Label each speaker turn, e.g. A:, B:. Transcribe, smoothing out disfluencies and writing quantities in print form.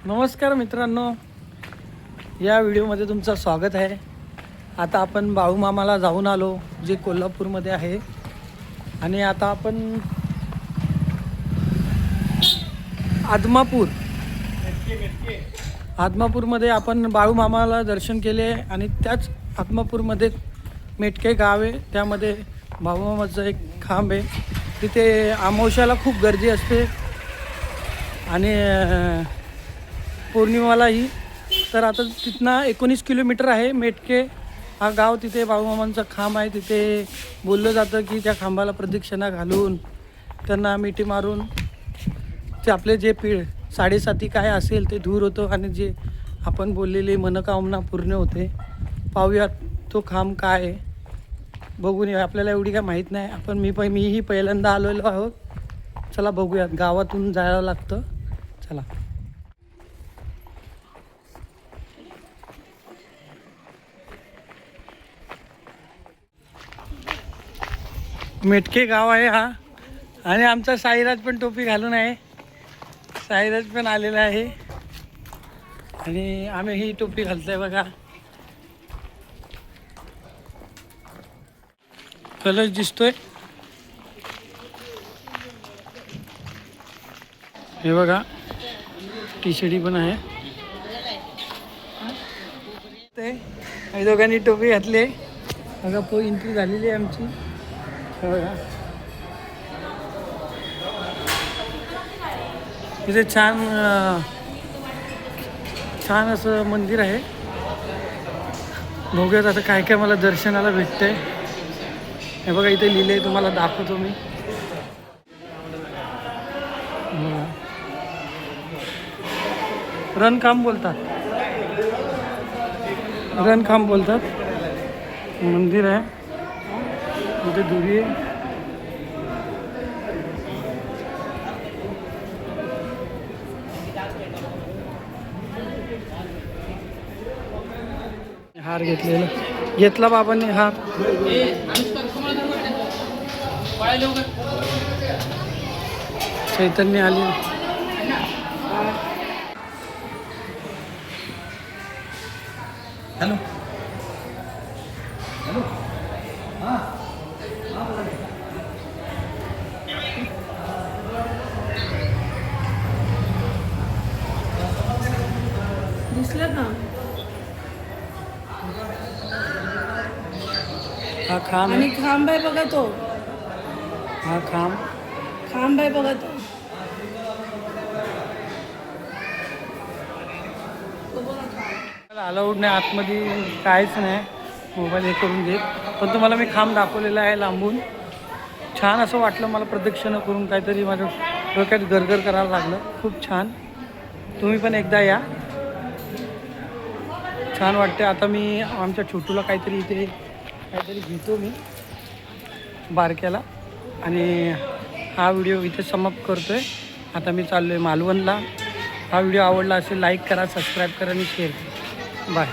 A: नमस्कार मित्रांनो, या व्हिडिओमध्ये तुमचं स्वागत आहे। आता आपण बाळूमामाला जाऊन आलो, जे कोल्हापूरमध्ये आहे। आणि आता आपण आदमापूरमध्ये आपण बाळूमामाला दर्शन केले आणि त्याच आदमापूरमध्ये मेटके गाव आहे, त्यामध्ये बाळूमामाचा एक खांब आहे। तिथे अमावस्याला खूप गर्दी असते आणि पौर्णिमालाही। तर आता तिथनं 19 किलोमीटर आहे मेटके हा गाव। तिथे बाळूमामांचा खांब आहे। तिथे बोललं जातं की त्या खांबाला प्रदक्षिणा घालून त्यांना मिठी मारून ते आपले जे साडेसाती काय असेल ते दूर होतं आणि जे आपण बोललेली मनोकामना पूर्ण होते। पाहूयात तो खांब काय आहे, बघून या। आपल्याला एवढी काय माहीत नाही, आपण मीही पहिल्यांदा आलेलो आहोत। चला बघूयात, गावातून जायला लागतं, चला। मेटके गाव आहे हा, आणि आमचा साईराज पण टोपी घालून आहे। साईराज पण आलेला आहे आणि आम्ही ही टोपी घालतोय बघा। कलर दिसतोय हे बघा, टी शर्ट पण आहे। ते दोघांनी टोपी घातली बघा। एंट्री झालेली आहे आमची बघा। इथे छान असं मंदिर आहे। बघूयात आता काय काय मला दर्शनाला भेटतंय। हे बघा इथे लिहिले, तुम्हाला दाखवतो मी। रणखांब बोलतात, रणखांब बोलतात। मंदिर आहे इथे, दुरी आहे। हार घेतला बाबांनी हार। चैतन्य आली। हॅलो हॅलो, हां दिसलं ना। हा खांब
B: आणि खांब आहे बघा तो,
A: हा
B: खांब आहे बघा तो।
A: अलाउड नाही आतमध्ये, काहीच नाही, मोबाईल हे करून घेत। पण तुम्हाला मी खांब दाखवलेला आहे लांबून। छान असं वाटलं मला, प्रदक्षिणा करून काहीतरी माझ्या डोक्यात गरगर करायला लागलं। खूप छान, तुम्ही पण एकदा या, छान वाटते। आता मी आमच्या छोटूला काहीतरी घेतो मी बारक्याला, आणि हा व्हिडिओ इथे समाप्त करतोय। आता मी चाललो आहे मालवणला। हा व्हिडिओ आवडला असेल लाईक करा, सबस्क्राईब करा आणि शेअर करा। बाय।